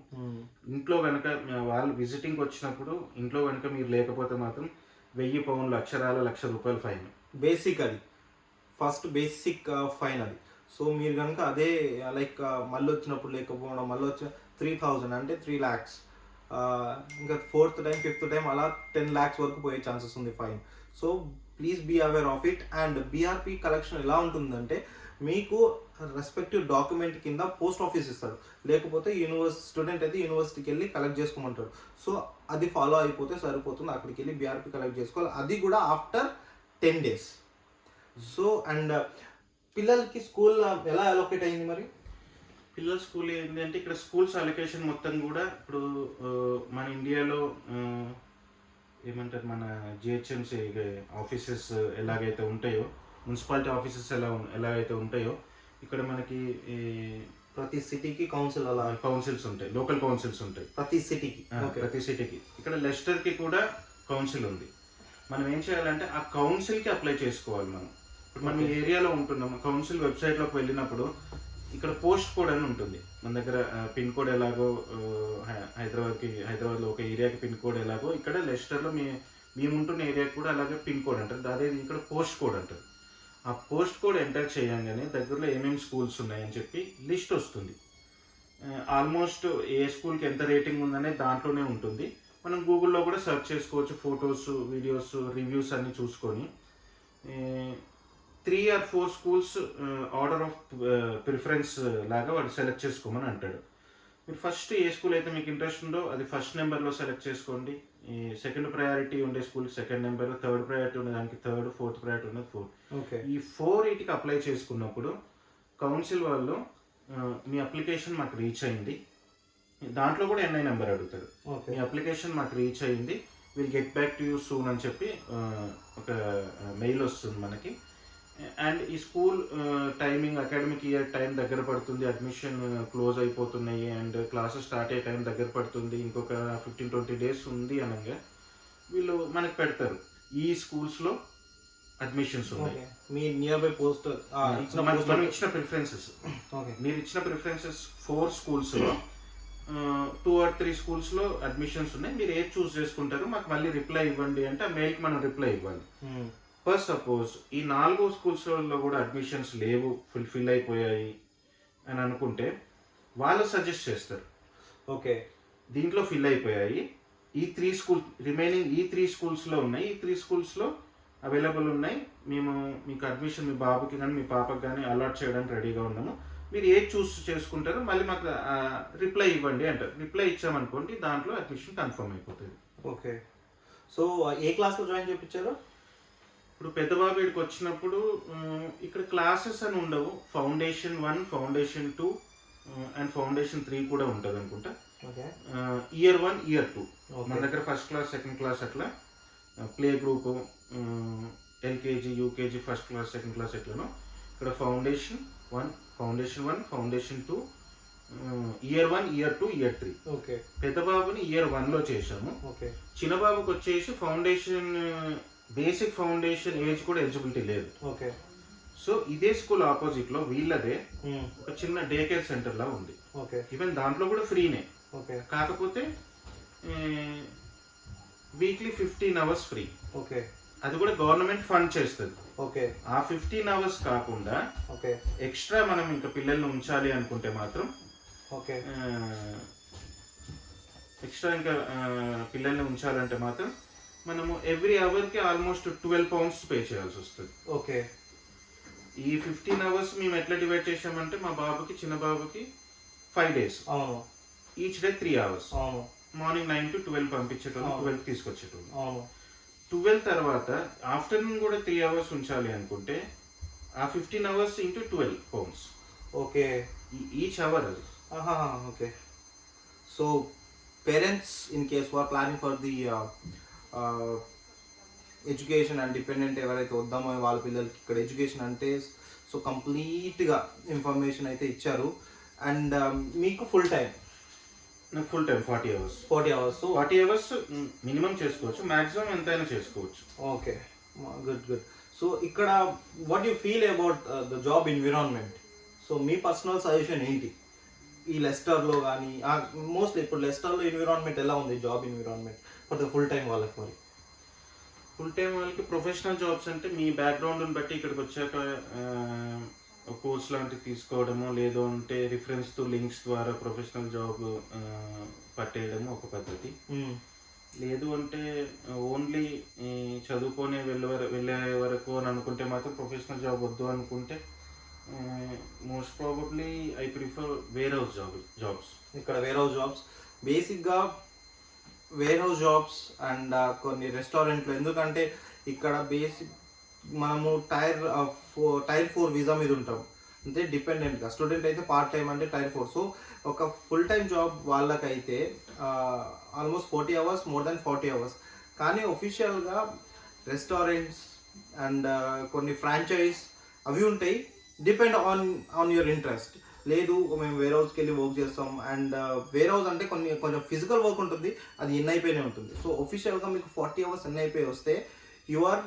ఇంట్లో కనుక వాళ్ళు విజిటింగ్ వచ్చినప్పుడు ఇంట్లో కనుక మీరు లేకపోతే మాత్రం 1000 పౌండ్లు, అక్షరాల ₹1,00,000 ఫైన్. బేసిక్ అది ఫస్ట్ బేసిక్ ఫైన్ అది. సో మీరు కనుక అదే లైక్ మళ్ళీ వచ్చినప్పుడు లేకపోవడం, మళ్ళీ వచ్చిన 3000 అంటే 3 lakhs, ఇంకా 4th time 5th time అలా 10 lakhs వరకు పోయే ఛాన్సెస్ ఉంది fine. So please be aware of it. And BRP collection ఎలా ఉంటుందంటే మీకు రెస్పెక్టివ్ డాక్యుమెంట్ కింద పోస్ట్ ఆఫీస్ ఇస్తాడు, లేకపోతే స్టూడెంట్ అయితే యూనివర్సిటీకి వెళ్ళి కలెక్ట్ చేసుకోమంటాడు. సో అది ఫాలో అయిపోతే సరిపోతుంది, అక్కడికి వెళ్ళి బీఆర్పీ కలెక్ట్ చేసుకోవాలి, అది కూడా ఆఫ్టర్ 10 days. సో అండ్ పిల్లలకి స్కూల్ ఎలా అలొకేట్ అయింది మరి? పిల్లల స్కూల్ ఏంటంటే ఇక్కడ స్కూల్స్ అలొకేషన్ మొత్తం కూడా ఇప్పుడు మన ఇండియాలో ఏమంటారు, మన జిహెచ్ఎంసీ ఆఫీసెస్ ఎలాగైతే ఉంటాయో, మున్సిపాలిటీ ఆఫీసెస్ ఎలాగైతే ఉంటాయో, ఇక్కడ మనకి ప్రతి సిటీకి కౌన్సిల్ అలా కౌన్సిల్స్ ఉంటాయి, లోకల్ కౌన్సిల్స్ ఉంటాయి ప్రతి సిటీకి. ప్రతి సిటీకి ఇక్కడ లెస్టర్కి కూడా కౌన్సిల్ ఉంది. మనం ఏం చేయాలంటే ఆ కౌన్సిల్కి అప్లై చేసుకోవాలి. మనం ఇప్పుడు మనం ఏరియాలో ఉంటున్నాం, కౌన్సిల్ వెబ్సైట్లోకి వెళ్ళినప్పుడు ఇక్కడ పోస్ట్ కోడ్ అని ఉంటుంది మన దగ్గర. పిన్ కోడ్ ఎలాగో హైదరాబాద్లో ఒక ఏరియాకి పిన్ కోడ్ ఎలాగో, ఇక్కడ లెస్టర్లో మేము ఉంటున్న ఏరియాకి కూడా అలాగే పిన్ కోడ్ అంటారు, అదే ఇక్కడ పోస్ట్ కోడ్ అంటారు. ఆ పోస్ట్ కోడ్ ఎంటర్ చేయగానే దగ్గరలో ఏమేమి స్కూల్స్ ఉన్నాయని చెప్పి లిస్ట్ వస్తుంది. ఆల్మోస్ట్ ఏ స్కూల్కి ఎంత రేటింగ్ ఉందనే దాంట్లోనే ఉంటుంది. మనం గూగుల్లో కూడా సెర్చ్ చేసుకోవచ్చు, ఫొటోస్, వీడియోస్, రివ్యూస్ అన్నీ చూసుకొని 3 or 4 schools order of preference లాగా వాడు సెలెక్ట్ చేసుకోమని అంటాడు. మీరు ఫస్ట్ ఏ స్కూల్ అయితే మీకు ఇంట్రెస్ట్ ఉందో అది ఫస్ట్ నెంబర్లో సెలెక్ట్ చేసుకోండి. ఈ సెకండ్ ప్రయారిటీ ఉండే school second number, third priority ఉండే దానికి థర్డ్, ఫోర్త్ ప్రయారిటీ ఉన్నది 4. ఈ 4 వీటికి అప్లై చేసుకున్నప్పుడు కౌన్సిల్ వాళ్ళు మీ అప్లికేషన్ మాకు రీచ్ అయింది, దాంట్లో కూడా ఎన్ఐ నెంబర్ అడుగుతాడు. మీ అప్లికేషన్ మాకు రీచ్ అయింది, will get back to you soon అని చెప్పి ఒక మెయిల్ వస్తుంది మనకి. అండ్ ఈ school timing, academic year time దగ్గర పడుతుంది, అడ్మిషన్ క్లోజ్ అయిపోతున్నాయి అండ్ క్లాసెస్ స్టార్ట్ అయ్యే టైం దగ్గర పడుతుంది, ఇంకొక 15-20 days ఉంది అనగా వీళ్ళు మనకి పెడతారు ఈ స్కూల్స్లో అడ్మిషన్స్ ఉన్నాయి. మీ నియర్ బై పోస్ట్ మనం ఇచ్చిన ప్రిఫరెన్సెస్, మీరు ఇచ్చిన ప్రిఫరెన్సెస్ 4 schools-లో 2 or 3 schools-లో అడ్మిషన్స్ ఉన్నాయి, మీరు ఏది చూస్ చేసుకుంటారు మాకు మళ్ళీ రిప్లై ఇవ్వండి అంటే ఆ మెయిల్కి మనం రిప్లై ఇవ్వాలి. ఫస్ట్ సపోజ్ ఈ 4 schools-లో కూడా అడ్మిషన్స్ లేవు, ఫిల్ అయిపోయాయి అని అనుకుంటే వాళ్ళు సజెస్ట్ చేస్తారు. ఓకే, దీంట్లో ఫిల్ అయిపోయాయి. ఈ 3 స్కూల్ రిమైనింగ్ ఈ 3 స్కూల్స్లో ఉన్నాయి. ఈ 3 స్కూల్స్లో అవైలబుల్ ఉన్నాయి. మేము మీకు అడ్మిషన్ మీ బాబుకి కానీ మీ పాపకి కానీ అలాట్ చేయడానికి రెడీగా ఉన్నాము. మీరు ఏది చూస్ చేసుకుంటారో మళ్ళీ మాకు రిప్లై ఇవ్వండి అంటారు. రిప్లై ఇచ్చామనుకోండి దాంట్లో అడ్మిషన్ కన్ఫర్మ్ అయిపోతుంది. ఓకే. సో ఏ క్లాస్లో జాయిన్ చేయించారు? ఇప్పుడు పెద్ద బాబు ఇక్కడికి వచ్చినప్పుడు ఇక్కడ క్లాసెస్ అని ఉండవు. ఫౌండేషన్ 1, ఫౌండేషన్ 2 అండ్ ఫౌండేషన్ 3 కూడా ఉంటుంది అనుకుంటా. ఓకే. ఇయర్ 1, ఇయర్ 2 మన దగ్గర ఫస్ట్ క్లాస్, సెకండ్ క్లాస్ అట్లా play group, LKG, UKG, first class, second class ఎట్లనో ఇక్కడ foundation 1, foundation 2, year 1, year 2, year 3. Okay. పెద్ద బాబుని ఇయర్ 1లో చేశాము. ఓకే. చిన్న బాబుకి వచ్చేసి ఫౌండేషన్ బేసిక్ ఫౌండేషన్ ఏజ్ కూడా ఎలిజిబిలిటీ లేదు. ఓకే. సో ఇదే స్కూల్ ఆపోజిట్లో వీళ్ళదే ఒక చిన్న డే కేర్ సెంటర్ లా ఉంది. ఓకే. ఈవెన్ దాంట్లో కూడా ఫ్రీనే. ఓకే. కాకపోతే వీక్లీ 15 అవర్స్ ఫ్రీ. ఓకే. అది కూడా గవర్నమెంట్ ఫండ్ చేస్తుంది. ఓకే. ఆ 15 అవర్స్ కాకుండా ఓకే ఎక్స్ట్రా మనం ఇంకా పిల్లల్ని ఉంచాలి అనుకుంటే మాత్రం ఓకే ఎక్స్ట్రా ఇంకా పిల్లల్ని ఉంచాలంటే మాత్రం మనము ఎవ్రీ అవర్కి ఆల్మోస్ట్ 12 pounds పే చేయాల్సి వస్తుంది. ఓకే. ఈ 15 అవర్స్ మేము ఎట్లా డివైడ్ చేసామంటే మా బాబుకి, చిన్న బాబుకి 5 days, అవును, ఈచ్ డే 3 hours, అవును, మార్నింగ్ 9 to 12 పంపించేటోళ్ళు, 12 తీసుకొచ్చేటోళ్ళు. అవును. 12 తర్వాత ఆఫ్టర్నూన్ కూడా 3 hours ఉంచాలి అనుకుంటే ఆ 15 hours into 12 pounds. Okay. Each hour అది. Okay. So parents in case for planning for the education and dependent ఎవరైతే వద్దామో వాళ్ళ పిల్లలకి ఇక్కడ ఎడ్యుకేషన్ అంటే సో కంప్లీట్గా ఇన్ఫర్మేషన్ అయితే ఇచ్చారు. అండ్ మీకు ఫుల్ టైం? నాకు full time 40 hours. 40 hours. So 40 hours minimum చేసుకోవచ్చు, మ్యాక్సిమం ఎంతైనా చేసుకోవచ్చు. Okay, good good. సో ఇక్కడ what you feel about the job environment? So me personal suggestion ఏంటి ఈ లెస్టర్లో కానీ? మోస్ట్లీ ఇప్పుడు లెస్టర్లో ఎన్విరాన్మెంట్ ఎలా ఉంది, job environment for the full time వాళ్ళకి? మరి ఫుల్ టైం వాళ్ళకి ప్రొఫెషనల్ జాబ్స్ అంటే మీ బ్యాక్గ్రౌండ్ని బట్టి ఇక్కడికి వచ్చాక కోర్స్ లాంటివి తీసుకోవడము, లేదు అంటే రిఫరెన్స్ టు లింక్స్ ద్వారా ప్రొఫెషనల్ జాబ్ పట్టేయడము ఒక పద్ధతి. లేదు అంటే ఓన్లీ చదువుకొని వెళ్ళే వరకు అని అనుకుంటే మాత్రం ప్రొఫెషనల్ జాబ్ వద్దు అనుకుంటే most probably I prefer warehouse jobs. ఇక్కడ వేర్ హౌస్ జాబ్స్, బేసిక్గా వేర్ హౌస్ జాబ్స్ అండ్ కొన్ని రెస్టారెంట్లు. ఎందుకంటే ఇక్కడ బేసిక్ మనము టైర్ 4 వీసా మీద ఉంటాం, అంటే డిపెండెంట్గా. స్టూడెంట్ అయితే పార్ట్ టైం అంటే టైర్ 4. సో ఒక ఫుల్ టైం జాబ్ వాళ్ళకైతే almost 40 hours, more than 40 hours. కానీ ఒఫిషియల్గా రెస్టారెంట్స్ అండ్ కొన్ని ఫ్రాంచైజ్ అవి ఉంటాయి, డిపెండ్ ఆన్ యువర్ ఇంట్రెస్ట్. లేదు మేము వేర్ హౌస్కి వెళ్ళి వర్క్ చేస్తాం, అండ్ వేర్ హౌస్ అంటే కొంచెం ఫిజికల్ వర్క్ ఉంటుంది, అది ఎన్ అయిపోయినే ఉంటుంది. సో ఒఫిషియల్గా మీకు 40 hours ఎన్ అయిపోయి వస్తే యు ఆర్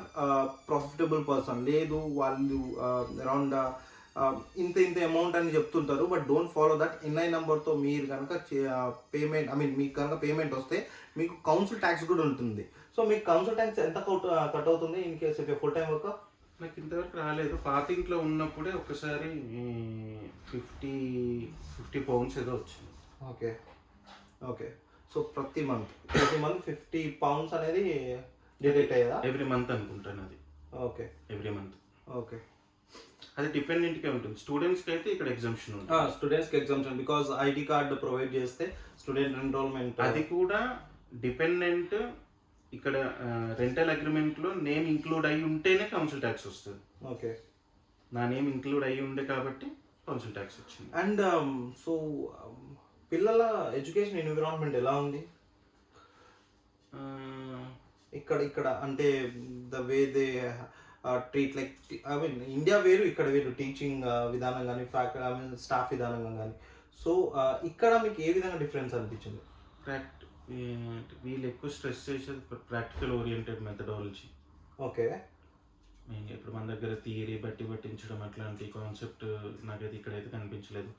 ప్రాఫిటబుల్ పర్సన్. లేదు వాళ్ళు అరౌండ్ ఇంత అమౌంట్ అని చెప్తుంటారు, but don't follow that. NI నెంబర్తో మీరు కనుక పేమెంట్, మీకు కనుక పేమెంట్ వస్తే మీకు కౌన్సిల్ ట్యాక్స్ కూడా ఉంటుంది. సో మీకు కౌన్సిల్ ట్యాక్స్ ఎంత కట్ అవుతుంది in case if full time work? నాకు ఇంతవరకు రాలేదు. పాత ఇంట్లో ఉన్నప్పుడే ఒకసారి 50 pounds ఏదో వచ్చింది. Okay okay. సో ప్రతి మంత్ 50 pounds అనేది డిడక్ట్ అయ్యేదా? ఎవ్రీ మంత్ అనుకుంటాను అది. Okay, every month. ఓకే. అది డిపెండెంట్గా ఉంటుంది. స్టూడెంట్స్కి అయితే ఇక్కడ ఎగ్జామ్షన్ ఉంటుంది. స్టూడెంట్స్కి exemption because ID card provide చేస్తే స్టూడెంట్ ఎన్రోల్మెంట్. అది కూడా డిపెండెంట్. ఇక్కడ రెంటల్ అగ్రిమెంట్లో నేమ్ ఇంక్లూడ్ అయ్యి ఉంటేనే కౌన్సిల్ ట్యాక్స్ వస్తుంది. ఓకే, నా నేమ్ ఇంక్లూడ్ అయ్యి ఉండే కాబట్టి కౌన్సిల్ ట్యాక్స్ వచ్చింది. అండ్ సో పిల్లల ఎడ్యుకేషన్ ఎన్విరాన్మెంట్ ఎలా ఉంది ఇక్కడ? అంటే the way they treat like, I mean India వేరు ఇక్కడ వేరు, టీచింగ్ విధానం కానీ స్టాఫ్ విధానం కానీ. సో ఇక్కడ మీకు ఏ విధంగా డిఫరెన్స్ అనిపించింది? వీళ్ళు ఎక్కువ స్ట్రెస్ చేసేది ప్రాక్టికల్ ఓరియంటెడ్ మెథడాలజీ. ఓకే. ఇప్పుడు మన దగ్గర థియరీ బట్టి పట్టించడం అట్లాంటి కాన్సెప్ట్ నాకైతే ఇక్కడైతే కనిపించలేదు.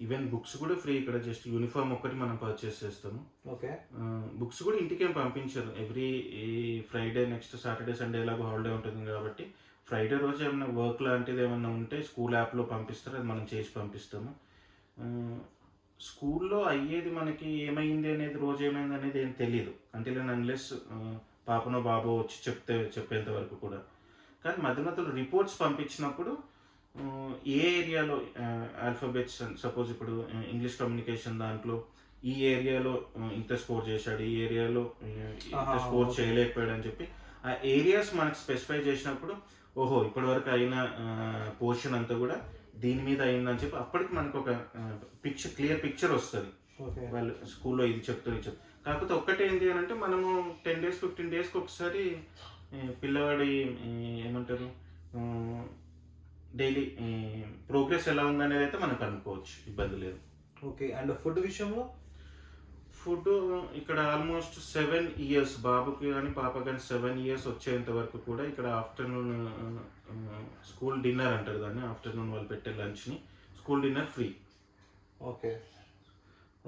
ఈవెన్ బుక్స్ కూడా ఫ్రీ ఇక్కడ, జస్ట్ యూనిఫామ్ ఒక్కటి మనం పర్చేస్ చేస్తాము. ఓకే. బుక్స్ కూడా ఇంటికేం పంపించారు. Every Friday, next Saturday, Sunday ఎలాగో హాలిడే ఉంటుంది కాబట్టి ఫ్రైడే రోజు ఏమైనా వర్క్ లాంటిది ఏమైనా ఉంటే స్కూల్ యాప్లో పంపిస్తారు, అది మనం చేసి పంపిస్తాము. స్కూల్లో అయ్యేది మనకి ఏమైంది అనేది, రోజు ఏమైంది అనేది ఏం తెలియదు అంటే అన్లెస్ పాపనో బాబో వచ్చి చెప్పేంత వరకు కూడా. కానీ మధ్య మధ్యలో రిపోర్ట్స్ పంపించినప్పుడు ఏ ఏరియాలో ఆల్ఫాబెట్స్, సపోజ్ ఇప్పుడు ఇంగ్లీష్ కమ్యూనికేషన్ దాంట్లో ఈ ఏరియాలో ఇంత స్కోర్ చేశాడు, ఈ ఏరియాలో ఇంత స్కోర్ చేయలేకపోయాడు అని చెప్పి ఆ ఏరియాస్ మనకు స్పెసిఫై చేసినప్పుడు, ఓహో ఇప్పటివరకు అయిన పోర్షన్ అంతా కూడా దీని మీద అయిందని చెప్పి అప్పటికి మనకు ఒక క్లియర్ పిక్చర్ వస్తుంది. వాళ్ళు స్కూల్లో ఇది చెప్తారు ఇది చెప్తారు. కాకపోతే ఒక్కటే ఏంటి అని అంటే మనము 10 days 15 daysకి ఒకసారి పిల్లవాడి ఏమంటారు డైలీ ప్రోగ్రెస్ ఎలా ఉందనేది అయితే మనకు అనుకోవచ్చు, ఇబ్బంది లేదు. ఓకే. అండ్ ఫుడ్ విషయంలో? ఫుడ్ ఇక్కడ ఆల్మోస్ట్ 7 years బాబుకి కానీ పాప కానీ 7 years వచ్చేంత వరకు కూడా ఇక్కడ ఆఫ్టర్నూన్ స్కూల్ డిన్నర్ అంటారు దాన్ని, ఆఫ్టర్నూన్ వాళ్ళు పెట్టే లంచ్ని school dinner free. Okay.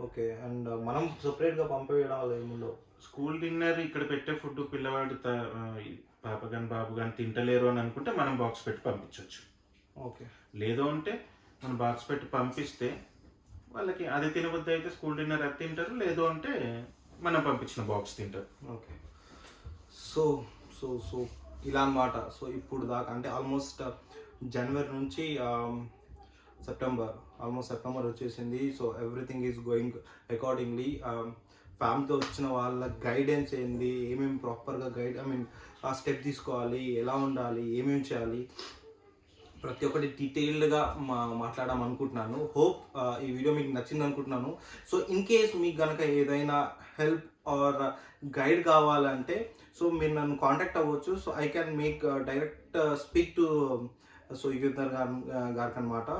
Okay. And మనం సపరేట్గా పంపించడం వల్ల ఏముండవు. స్కూల్ డిన్నర్ ఇక్కడ పెట్టే ఫుడ్ పిల్లవాడు పాప కానీ బాబు కానీ తింటలేరు అని అనుకుంటే మనం బాక్స్ పెట్టి పంపించవచ్చు. ఓకే. లేదు అంటే మనం బాక్స్ పెట్టి పంపిస్తే వాళ్ళకి అది తినబుద్ధి అయితే స్కూల్ డిన్నర్ అది తింటారు, లేదు అంటే మనం పంపించిన బాక్స్ తింటారు. ఓకే. సో సో సో ఇలా అన్నమాట. సో ఇప్పుడు దాకా అంటే ఆల్మోస్ట్ జనవరి నుంచి సెప్టెంబర్ వచ్చేసింది. So everything is going accordingly. ఫ్యామిలీతో వచ్చిన వాళ్ళ గైడెన్స్ ఏంది, ఏమేమి ప్రాపర్గా ఆ స్టెప్ తీసుకోవాలి, ఎలా ఉండాలి, ఏమేమి చేయాలి, ప్రతి ఒక్కటి డీటెయిల్డ్గా మాట్లాడడం అనుకుంటున్నాను. హోప్ ఈ వీడియో మీకు నచ్చింది అనుకుంటున్నాను. సో ఇన్ కేస్ మీకు కనుక ఏదైనా హెల్ప్ ఆర్ గైడ్ కావాలంటే సో మీరు నన్ను కాంటాక్ట్ అవ్వచ్చు. So I can make direct speak to so Yugandhar గారికి అనమాట.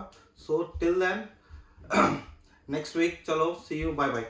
So till then next week చలో సీ యూ, బాయ్ బాయ్.